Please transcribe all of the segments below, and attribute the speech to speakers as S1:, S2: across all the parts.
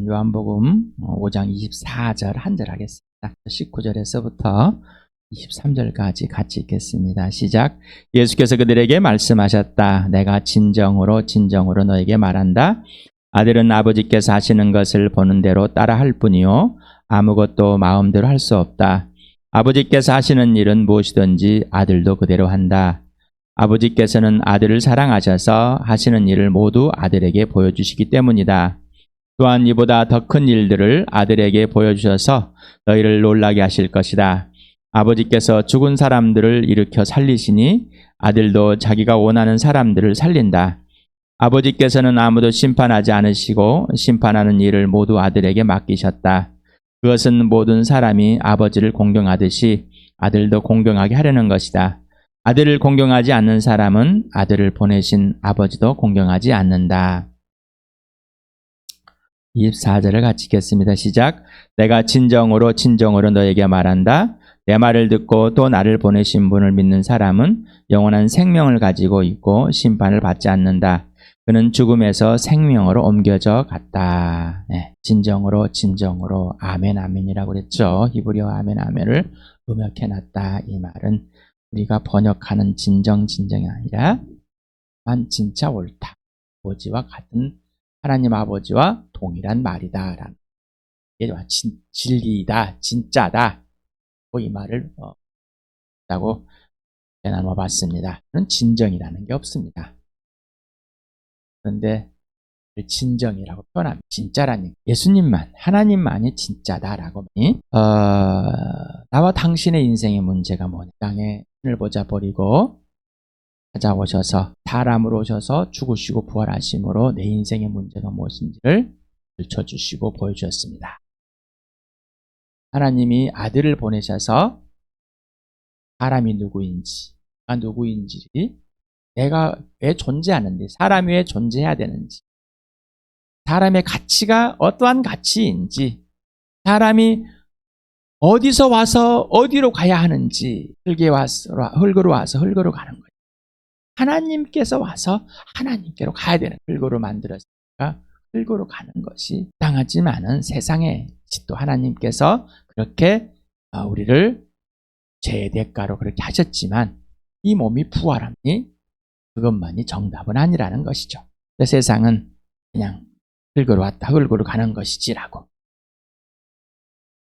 S1: 요한복음 5장 24절 한 절 하겠습니다. 19절에서부터 23절까지 같이 읽겠습니다. 시작. 예수께서 그들에게 말씀하셨다. 내가 진정으로 너에게 말한다. 아들은 아버지께서 하시는 것을 보는 대로 따라할 뿐이요 아무것도 마음대로 할 수 없다. 아버지께서 하시는 일은 무엇이든지 아들도 그대로 한다. 아버지께서는 아들을 사랑하셔서 하시는 일을 모두 아들에게 보여주시기 때문이다. 또한 이보다 더 큰 일들을 아들에게 보여주셔서 너희를 놀라게 하실 것이다. 아버지께서 죽은 사람들을 일으켜 살리시니 아들도 자기가 원하는 사람들을 살린다. 아버지께서는 아무도 심판하지 않으시고 심판하는 일을 모두 아들에게 맡기셨다. 그것은 모든 사람이 아버지를 공경하듯이 아들도 공경하게 하려는 것이다. 아들을 공경하지 않는 사람은 아들을 보내신 아버지도 공경하지 않는다. 24절을 같이 읽겠습니다. 시작. 내가 진정으로 너에게 말한다. 내 말을 듣고 또 나를 보내신 분을 믿는 사람은 영원한 생명을 가지고 있고 심판을 받지 않는다. 그는 죽음에서 생명으로 옮겨져 갔다. 네, 진정으로 아멘 아멘이라고 그랬죠. 히브리어 아멘 아멘을 음역해놨다. 이 말은 우리가 번역하는 진정이 아니라 만 진짜 옳다. 아버지와 같은 하나님 아버지와 동일한 말이다. 이게 진리이다, 진짜다. 이 말을 라고 나눠봤습니다. 그런 진정이라는 게 없습니다. 그런데 진정이라고 표현하면 진짜라는 예수님만, 하나님만이 진짜다라고. 나와 당신의 인생의 문제가 뭐냐? 땅에 하늘 보자 버리고 찾아오셔서 사람으로 오셔서 죽으시고 부활하심으로 내 인생의 문제가 무엇인지를 들춰주시고 보여주셨습니다. 하나님이 아들을 보내셔서 사람이 누구인지, 내가 왜 존재하는지, 사람이 왜 존재해야 되는지, 사람의 가치가 어떠한 가치인지, 사람이 어디서 와서 어디로 가야 하는지, 흙으로 와서 흙으로 가는 거예요. 하나님께서 와서 하나님께로 가야 되는, 흙으로 만들었으니까 흙으로 가는 것이 당하지만은 세상에 또 하나님께서 그렇게 우리를 죄의 대가로 그렇게 하셨지만 이 몸이 부활하니 그것만이 정답은 아니라는 것이죠. 세상은 그냥 흙으로 왔다 흙으로 가는 것이지라고,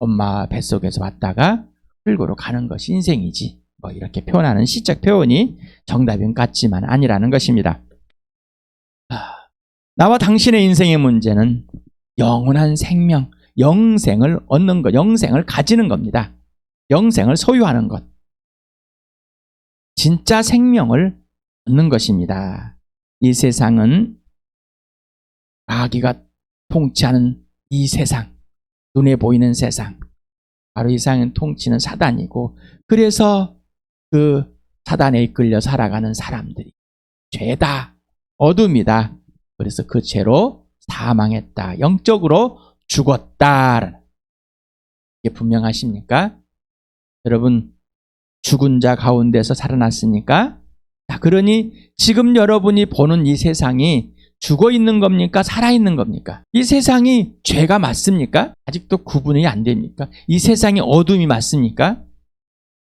S1: 엄마 뱃속에서 왔다가 흙으로 가는 것이 인생이지, 이렇게 표현하는 시적 표현이 정답인 같지만 아니라는 것입니다. 나와 당신의 인생의 문제는 영원한 생명, 영생을 얻는 것, 영생을 가지는 겁니다. 영생을 소유하는 것, 진짜 생명을 얻는 것입니다. 이 세상은 마귀가 통치하는 이 세상, 눈에 보이는 세상, 바로 이 세상은 통치는 사단이고, 그래서 그 사단에 이끌려 살아가는 사람들이 죄다, 어둠이다. 그래서 그 죄로 사망했다. 영적으로 죽었다. 이게 분명하십니까? 여러분, 죽은 자 가운데서 살아났으니까, 그러니 지금 여러분이 보는 이 세상이 죽어 있는 겁니까? 살아 있는 겁니까? 이 세상이 죄가 맞습니까? 아직도 구분이 안 됩니까? 이 세상이 어둠이 맞습니까?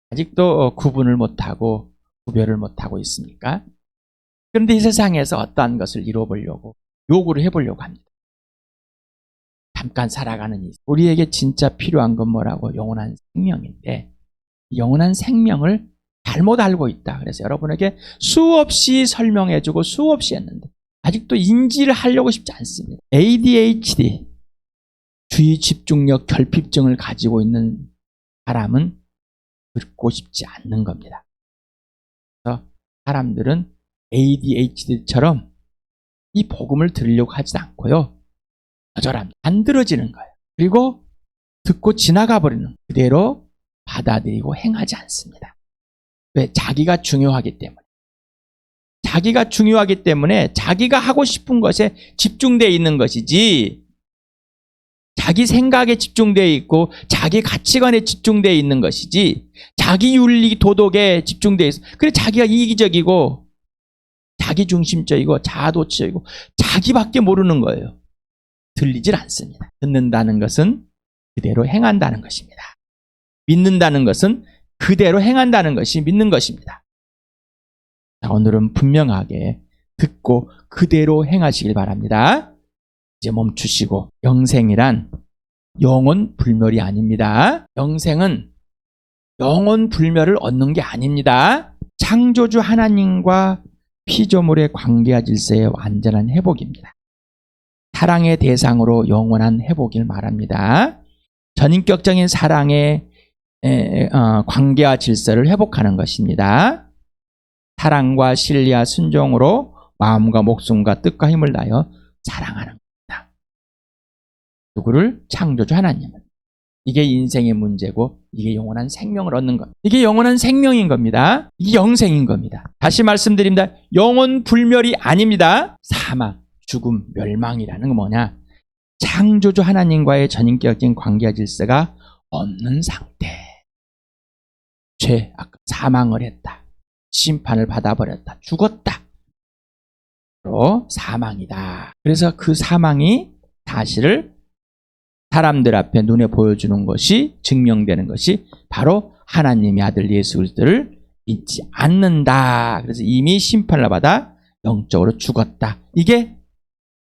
S1: 아직도 구분을 못하고 구별을 못하고 있습니까? 그런데 이 세상에서 어떠한 것을 이루어보려고 요구를 해보려고 합니다. 잠깐 살아가는 이 우리에게 진짜 필요한 건 뭐라고? 영원한 생명인데, 영원한 생명을 잘못 알고 있다. 그래서 여러분에게 수없이 설명해주고 수없이 했는데 아직도 인지를 하려고 싶지 않습니다. ADHD, 주의 집중력 결핍증을 가지고 있는 사람은 듣고 싶지 않는 겁니다. 그래서 사람들은 ADHD처럼 이 복음을 들으려고 하지 않고요, 거절합니다. 안 들어지는 거예요. 그리고 듣고 지나가 버리는, 그대로 받아들이고 행하지 않습니다. 왜? 자기가 중요하기 때문에. 자기가 하고 싶은 것에 집중되어 있는 것이지, 자기 생각에 집중되어 있고 자기 가치관에 집중되어 있는 것이지, 자기 윤리 도덕에 집중되어 있어. 그래, 자기가 이기적이고 자기중심적이고 자아도취적이고 자기밖에 모르는 거예요. 들리질 않습니다. 듣는다는 것은 그대로 행한다는 것입니다. 믿는다는 것은 그대로 행한다는 것이 믿는 것입니다. 자, 오늘은 분명하게 듣고 그대로 행하시길 바랍니다. 이제 멈추시고, 영생이란 영원 불멸이 아닙니다. 영생은 영원 불멸을 얻는 게 아닙니다. 창조주 하나님과 피조물의 관계와 질서의 완전한 회복입니다. 사랑의 대상으로 영원한 회복을 말합니다. 전인격적인 사랑의 관계와 질서를 회복하는 것입니다. 사랑과 신뢰와 순종으로 마음과 목숨과 뜻과 힘을 다하여 사랑하는 겁니다. 누구를? 창조주 하나님을. 이게 인생의 문제고 이게 영원한 생명을 얻는 것. 이게 영원한 생명인 겁니다. 이게 영생인 겁니다. 다시 말씀드립니다. 영원 불멸이 아닙니다. 사망, 죽음, 멸망이라는 건 뭐냐? 창조주 하나님과의 전인격적인 관계와 질서가 없는 상태. 죄, 아까 사망을 했다. 심판을 받아버렸다. 죽었다. 바로 사망이다. 그래서 그 사망이 사실을 사람들 앞에 눈에 보여주는 것이, 증명되는 것이 바로 하나님의 아들 예수 그리스도를 믿지 않는다. 그래서 이미 심판을 받아 영적으로 죽었다. 이게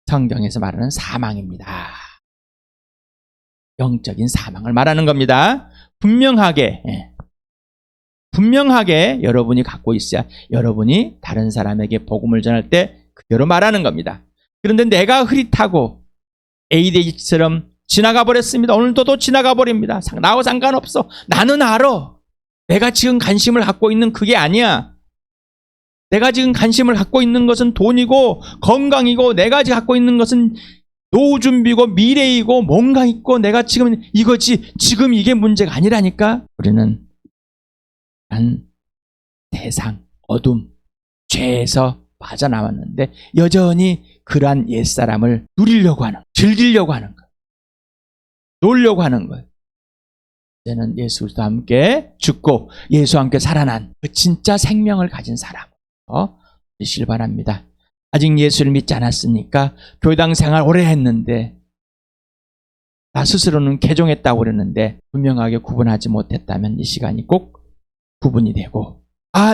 S1: 성경에서 말하는 사망입니다. 영적인 사망을 말하는 겁니다. 분명하게 여러분이 갖고 있어야 여러분이 다른 사람에게 복음을 전할 때 그대로 말하는 겁니다. 그런데 내가 흐릿하고 ADH처럼 지나가 버렸습니다. 오늘도 또 지나가 버립니다. 나와 상관없어. 나는 알아. 내가 지금 관심을 갖고 있는 그게 아니야. 내가 지금 관심을 갖고 있는 것은 돈이고 건강이고, 내가 지금 갖고 있는 것은 노후 준비고 미래이고 뭔가 있고, 내가 지금 이거지. 지금 이게 문제가 아니라니까. 우리는 세상, 어둠, 죄에서 빠져나왔는데 여전히 그러한 옛사람을 누리려고 하는, 즐기려고 하는 것, 놀려고 하는 것. 이제는 예수 그리스도와 함께 죽고 예수와 함께 살아난 그 진짜 생명을 가진 사람 되시길 바랍니다. 아직 예수를 믿지 않았으니까 교회당 생활 오래 했는데, 나 스스로는 개종했다고 그랬는데 분명하게 구분하지 못했다면 이 시간이 꼭 구분이 되고,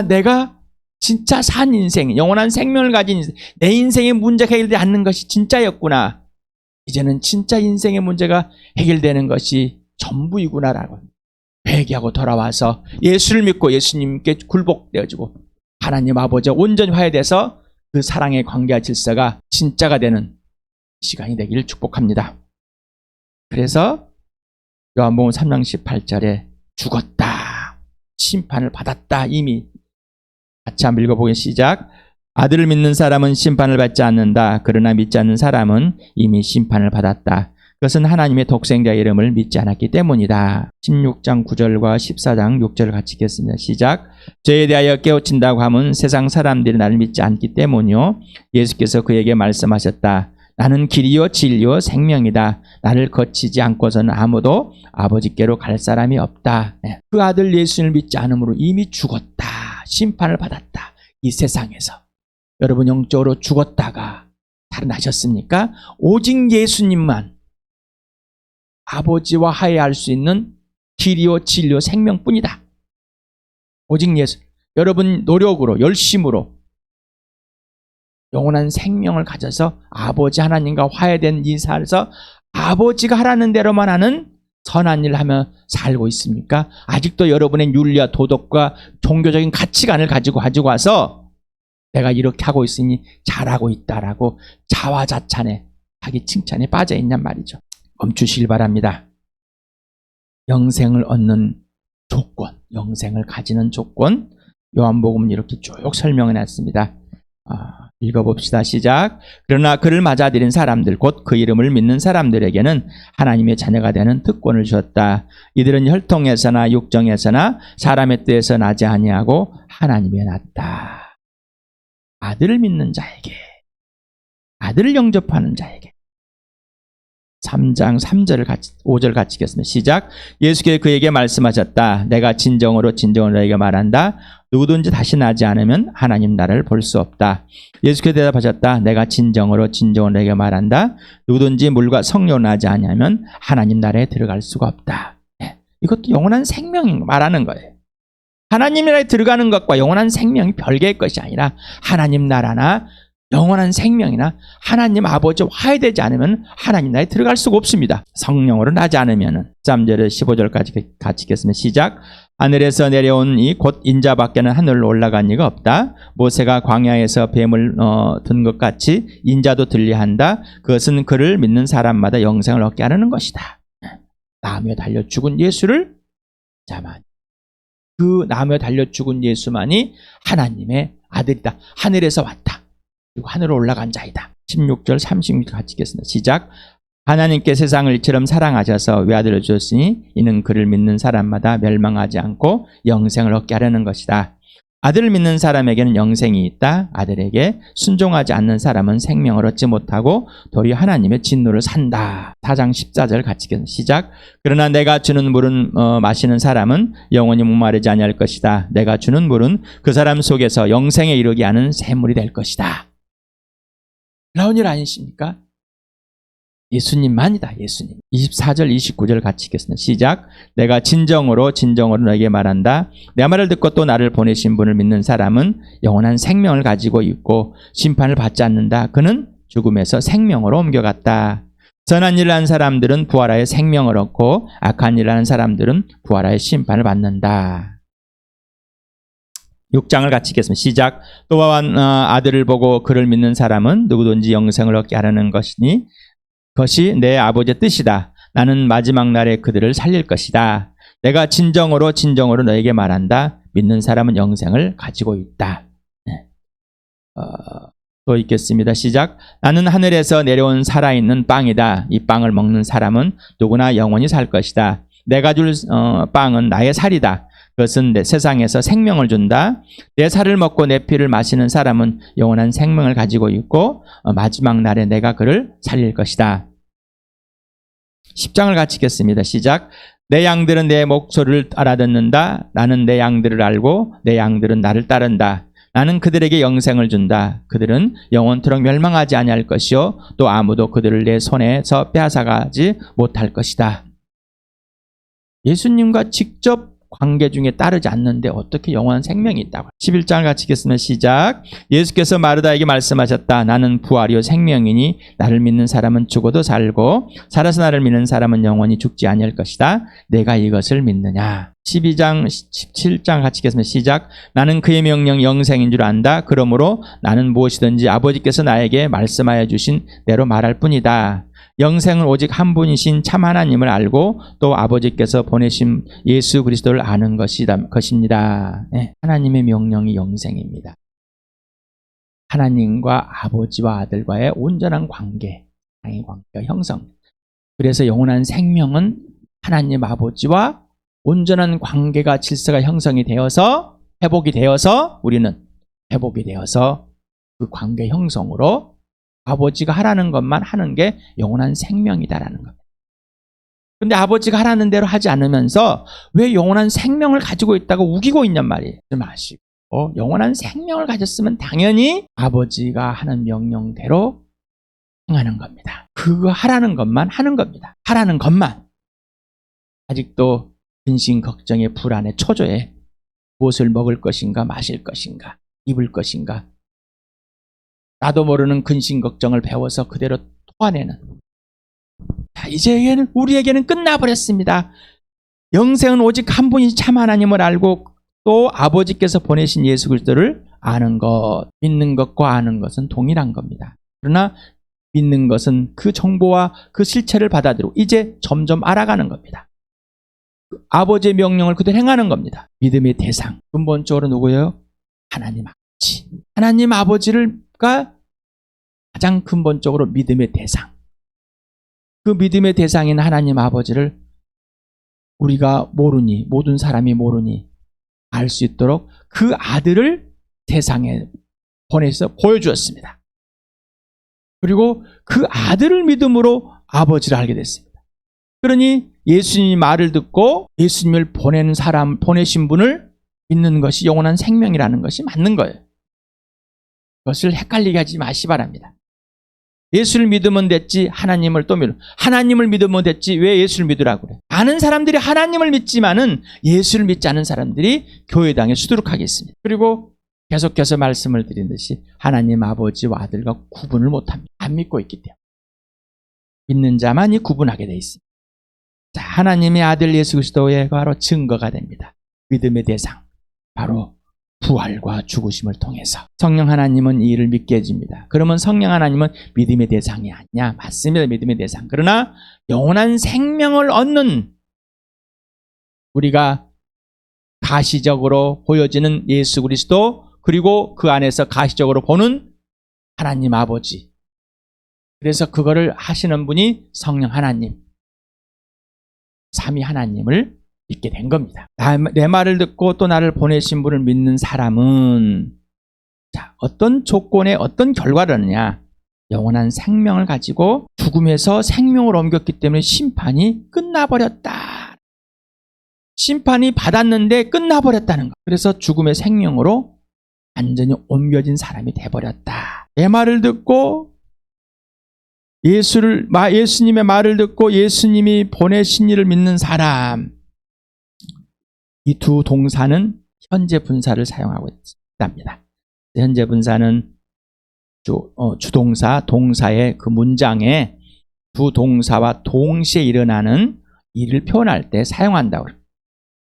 S1: 내가 진짜 산 인생, 영원한 생명을 가진 인생, 내 인생의 문제가 해결되지 않는 것이 진짜였구나. 이제는 진짜 인생의 문제가 해결되는 것이 전부이구나라고 회개하고 돌아와서 예수를 믿고 예수님께 굴복되어지고 하나님 아버지와 온전히 화해돼서 그 사랑의 관계와 질서가 진짜가 되는 시간이 되기를 축복합니다. 그래서 요한복음 3장 18절에 죽었다, 심판을 받았다, 이미 같이 한번 읽어보겠습니다. 시작. 아들을 믿는 사람은 심판을 받지 않는다. 그러나 믿지 않는 사람은 이미 심판을 받았다. 그것은 하나님의 독생자 이름을 믿지 않았기 때문이다. 16장 9절과 14장 6절을 같이 읽겠습니다. 시작. 죄에 대하여 깨우친다고 함은 세상 사람들이 나를 믿지 않기 때문이요, 예수께서 그에게 말씀하셨다. 나는 길이요 진리요 생명이다. 나를 거치지 않고서는 아무도 아버지께로 갈 사람이 없다. 그 아들 예수를 믿지 않으므로 이미 죽었다. 심판을 받았다. 이 세상에서. 여러분 영적으로 죽었다가 살아나셨습니까? 오직 예수님만 아버지와 화해할 수 있는 길이요 진리요 생명뿐이다. 오직 예수. 여러분 노력으로, 열심으로 영원한 생명을 가져서 아버지 하나님과 화해된 이 삶에서 아버지가 하라는 대로만 하는 선한 일을 하며 살고 있습니까? 아직도 여러분의 윤리와 도덕과 종교적인 가치관을 가지고 와서 내가 이렇게 하고 있으니 잘하고 있다라고 자화자찬에, 자기 칭찬에 빠져 있냔 말이죠. 멈추시길 바랍니다. 영생을 얻는 조건, 영생을 가지는 조건, 요한복음은 이렇게 쭉 설명해 놨습니다. 읽어봅시다. 시작. 그러나 그를 맞아들인 사람들, 곧 그 이름을 믿는 사람들에게는 하나님의 자녀가 되는 특권을 주었다. 이들은 혈통에서나 육정에서나 사람의 뜻에서 나지 아니하고 하나님의 났다. 아들을 믿는 자에게, 아들을 영접하는 자에게 3장 3절을 같이 5절 같이 읽겠습니다. 시작. 예수께서 그에게 말씀하셨다. 내가 진정으로 너에게 말한다. 누구든지 다시 나지 않으면 하나님 나라를 볼 수 없다. 예수께서 대답하셨다. 내가 진정으로 너에게 말한다. 누구든지 물과 성령으로 나지 않으면 하나님 나라에 들어갈 수가 없다. 이것도 영원한 생명인 말하는 거예요. 하나님 나라에 들어가는 것과 영원한 생명이 별개의 것이 아니라 하나님 나라나 영원한 생명이나 하나님 아버지와 화해되지 않으면 하나님 나라에 들어갈 수가 없습니다. 성령으로 나지 않으면 13절에 15절까지 같이 읽겠습니다. 시작. 하늘에서 내려온 이 곧 인자밖에는 하늘로 올라간 이가 없다. 모세가 광야에서 뱀을 든 것 같이 인자도 들리한다. 그것은 그를 믿는 사람마다 영생을 얻게 하려는 것이다. 나무에 달려 죽은 예수를 자만 그 나무에 달려 죽은 예수만이 하나님의 아들이다. 하늘에서 왔다. 그리고 하늘로 올라간 자이다. 16절 36절 같이 읽겠습니다. 시작. 하나님께 세상을 이처럼 사랑하셔서 외아들을 주셨으니 이는 그를 믿는 사람마다 멸망하지 않고 영생을 얻게 하려는 것이다. 아들을 믿는 사람에게는 영생이 있다. 아들에게 순종하지 않는 사람은 생명을 얻지 못하고 도리어 하나님의 진노를 산다. 4장 14절 같이 읽겠습니다. 시작. 그러나 내가 주는 물은 마시는 사람은 영원히 목마르지 아니할 것이다. 내가 주는 물은 그 사람 속에서 영생에 이르게 하는 샘물이 될 것이다. 놀라운 일 아니십니까? 예수님만이다. 예수님. 24절 29절 같이 읽겠습니다. 시작. 내가 진정으로 너에게 말한다. 내 말을 듣고 또 나를 보내신 분을 믿는 사람은 영원한 생명을 가지고 있고 심판을 받지 않는다. 그는 죽음에서 생명으로 옮겨갔다. 선한 일을 한 사람들은 부활하여 생명을 얻고 악한 일을 하는 사람들은 부활하여 심판을 받는다. 6장을 같이 읽겠습니다. 시작. 또한 아들을 보고 그를 믿는 사람은 누구든지 영생을 얻게 하려는 것이니 그것이 내 아버지의 뜻이다. 나는 마지막 날에 그들을 살릴 것이다. 내가 진정으로 너에게 말한다. 믿는 사람은 영생을 가지고 있다. 또 읽겠습니다. 시작. 나는 하늘에서 내려온 살아있는 빵이다. 이 빵을 먹는 사람은 누구나 영원히 살 것이다. 내가 줄 빵은 나의 살이다. 그것은 내 세상에서 생명을 준다. 내 살을 먹고 내 피를 마시는 사람은 영원한 생명을 가지고 있고 마지막 날에 내가 그를 살릴 것이다. 10장을 같이 읽겠습니다. 시작. 내 양들은 내 목소리를 알아듣는다. 나는 내 양들을 알고 내 양들은 나를 따른다. 나는 그들에게 영생을 준다. 그들은 영원토록 멸망하지 아니할 것이요 또 아무도 그들을 내 손에서 빼앗아가지 못할 것이다. 예수님과 직접 관계 중에 따르지 않는데 어떻게 영원한 생명이 있다고. 11장을 같이 읽겠습니다. 시작. 예수께서 마르다에게 말씀하셨다. 나는 부활이요 생명이니 나를 믿는 사람은 죽어도 살고 살아서 나를 믿는 사람은 영원히 죽지 아니할 것이다. 내가 이것을 믿느냐. 12장 17장 같이 읽겠습니다. 시작. 나는 그의 명령 영생인 줄 안다. 그러므로 나는 무엇이든지 아버지께서 나에게 말씀하여 주신 대로 말할 뿐이다. 영생은 오직 한 분이신 참 하나님을 알고 또 아버지께서 보내신 예수 그리스도를 아는 것입니다. 네, 하나님의 명령이 영생입니다. 하나님과 아버지와 아들과의 온전한 관계가 형성. 그래서 영원한 생명은 하나님 아버지와 온전한 관계가 질서가 형성이 되어서 회복이 되어서 우리는 회복이 되어서 그 관계 형성으로 아버지가 하라는 것만 하는 게 영원한 생명이다라는 겁니다. 그런데 아버지가 하라는 대로 하지 않으면서 왜 영원한 생명을 가지고 있다고 우기고 있냔 말이에요. 마시고 영원한 생명을 가졌으면 당연히 아버지가 하는 명령대로 행하는 겁니다. 그거 하라는 것만 하는 겁니다. 하라는 것만. 아직도 근심 걱정에 불안에 초조해 무엇을 먹을 것인가 마실 것인가 입을 것인가 나도 모르는 근심 걱정을 배워서 그대로 토해내는. 자, 이제는 우리에게는 끝나버렸습니다. 영생은 오직 한 분이 참 하나님을 알고 또 아버지께서 보내신 예수 그리스도를 아는 것, 믿는 것과 아는 것은 동일한 겁니다. 그러나 믿는 것은 그 정보와 그 실체를 받아들이고 이제 점점 알아가는 겁니다. 아버지의 명령을 그대로 행하는 겁니다. 믿음의 대상, 근본적으로 누구예요? 하나님 아버지. 하나님 아버지가 가장 근본적으로 믿음의 대상. 그 믿음의 대상인 하나님 아버지를 우리가 모르니, 모든 사람이 모르니 알 수 있도록 그 아들을 세상에 보내서 보여주었습니다. 그리고 그 아들을 믿음으로 아버지를 알게 됐습니다. 그러니 예수님이 말을 듣고 예수님을 보내신 분을 믿는 것이 영원한 생명이라는 것이 맞는 거예요. 그것을 헷갈리게 하지 마시 바랍니다. 예수를 믿으면 됐지 하나님을 또 믿어. 하나님을 믿으면 됐지 왜 예수를 믿으라고 그래. 아는 사람들이 하나님을 믿지만은 예수를 믿지 않은 사람들이 교회당에 수두룩하게 있습니다. 그리고 계속해서 말씀을 드린 듯이 하나님 아버지와 아들과 구분을 못합니다. 안 믿고 있기 때문에. 믿는 자만이 구분하게 돼 있습니다. 자, 하나님의 아들 예수 그리스도의 바로 증거가 됩니다. 믿음의 대상, 바로 부활과 죽으심을 통해서. 성령 하나님은 이 일을 믿게 해줍니다. 그러면 성령 하나님은 믿음의 대상이 아니냐? 맞습니다. 믿음의 대상. 그러나 영원한 생명을 얻는, 우리가 가시적으로 보여지는 예수 그리스도, 그리고 그 안에서 가시적으로 보는 하나님 아버지. 그래서 그거를 하시는 분이 성령 하나님, 삼위 하나님을 믿게 된 겁니다. 내 말을 듣고 또 나를 보내신 분을 믿는 사람은 자, 어떤 조건에 어떤 결과를 얻느냐? 영원한 생명을 가지고 죽음에서 생명을 옮겼기 때문에 심판이 끝나버렸다. 심판이 받았는데 끝나버렸다는 것. 그래서 죽음의 생명으로 완전히 옮겨진 사람이 돼버렸다. 내 말을 듣고 예수님의 말을 듣고 예수님이 보내신 이를 믿는 사람, 이 두 동사는 현재 분사를 사용하고 있답니다. 현재 분사는 주동사, 동사의 그 문장에 두 동사와 동시에 일어나는 일을 표현할 때 사용한다고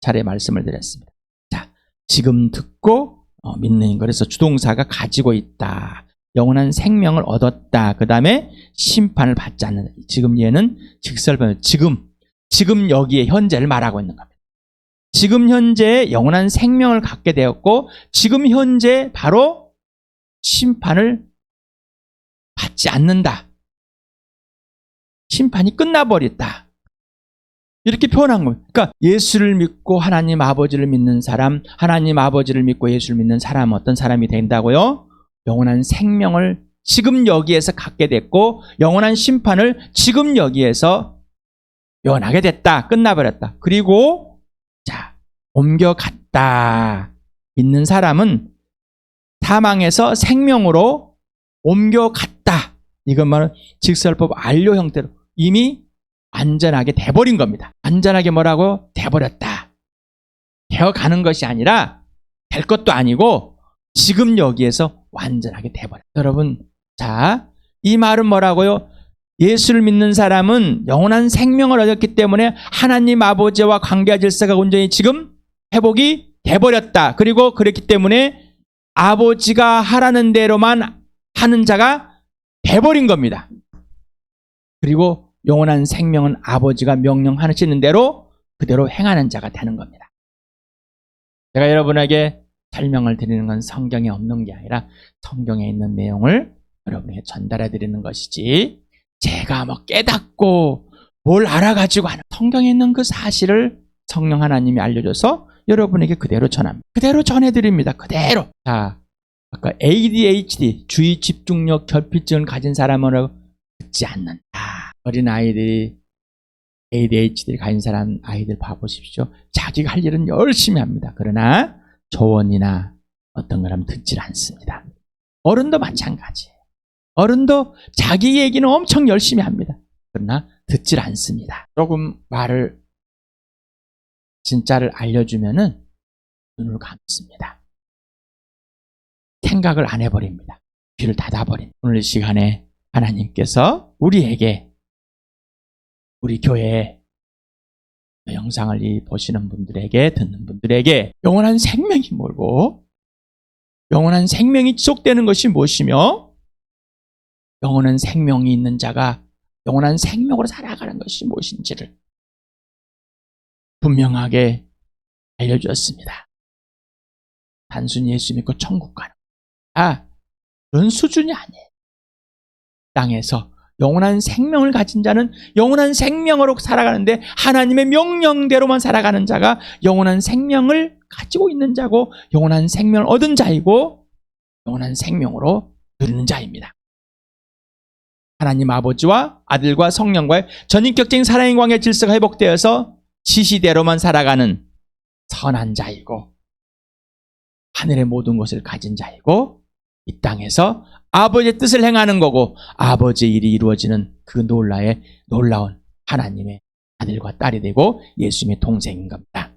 S1: 차례 말씀을 드렸습니다. 자, 지금 듣고 믿는, 그래서 주동사가 가지고 있다. 영원한 생명을 얻었다. 그 다음에 심판을 받지 않는다. 지금 얘는 직설변, 지금 여기에 현재를 말하고 있는 겁니다. 지금 현재 영원한 생명을 갖게 되었고 지금 현재 바로 심판을 받지 않는다. 심판이 끝나버렸다. 이렇게 표현한 겁니다. 그러니까 예수를 믿고 하나님 아버지를 믿는 사람, 하나님 아버지를 믿고 예수를 믿는 사람, 어떤 사람이 된다고요? 영원한 생명을 지금 여기에서 갖게 됐고 영원한 심판을 지금 여기에서 면하게 됐다. 끝나버렸다. 그리고 자, 옮겨갔다. 믿는 사람은 사망에서 생명으로 옮겨갔다. 이것만은 직설법 완료 형태로 이미 완전하게 돼버린 겁니다. 완전하게 뭐라고? 돼버렸다. 되어가는 것이 아니라 될 것도 아니고 지금 여기에서 완전하게 돼버렸다. 여러분, 자, 이 말은 뭐라고요? 예수를 믿는 사람은 영원한 생명을 얻었기 때문에 하나님 아버지와 관계와 질서가 온전히 지금 회복이 돼버렸다. 그리고 그렇기 때문에 아버지가 하라는 대로만 하는 자가 돼버린 겁니다. 그리고 영원한 생명은 아버지가 명령하시는 대로 그대로 행하는 자가 되는 겁니다. 제가 여러분에게 설명을 드리는 건 성경에 없는 게 아니라 성경에 있는 내용을 여러분에게 전달해 드리는 것이지, 제가 뭐 깨닫고 뭘 알아가지고 하는, 성경에 있는 그 사실을 성령 하나님이 알려줘서 여러분에게 그대로 전합니다. 그대로 전해드립니다. 그대로. 자, 아까 ADHD, 주의 집중력 결핍증을 가진 사람은 듣지 않는다. 어린 아이들이 ADHD를 가진 사람 아이들 봐보십시오. 자기가 할 일은 열심히 합니다. 그러나 조언이나 어떤 거라면 듣질 않습니다. 어른도 마찬가지예요. 어른도 자기 얘기는 엄청 열심히 합니다. 그러나 듣질 않습니다. 조금 말을 진짜를 알려주면은 눈을 감습니다. 생각을 안 해버립니다. 귀를 닫아버립니다. 오늘 이 시간에 하나님께서 우리에게, 우리 교회에 영상을 보시는 분들에게, 듣는 분들에게 영원한 생명이 뭐고, 영원한 생명이 지속되는 것이 무엇이며, 영원한 생명이 있는 자가 영원한 생명으로 살아가는 것이 무엇인지를 분명하게 알려주었습니다. 단순히 예수 믿고 천국 가는, 그런 수준이 아니에요. 땅에서 영원한 생명을 가진 자는 영원한 생명으로 살아가는데 하나님의 명령대로만 살아가는 자가 영원한 생명을 가지고 있는 자고 영원한 생명을 얻은 자이고 영원한 생명으로 누리는 자입니다. 하나님 아버지와 아들과 성령과의 전인격적인 사랑의 관계 질서가 회복되어서 지시대로만 살아가는 선한 자이고 하늘의 모든 것을 가진 자이고 이 땅에서 아버지의 뜻을 행하는 거고 아버지의 일이 이루어지는 그 놀라운 하나님의 아들과 딸이 되고 예수님의 동생인 겁니다.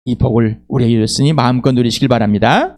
S1: 이 복을 우리에게 주셨으니 마음껏 누리시길 바랍니다.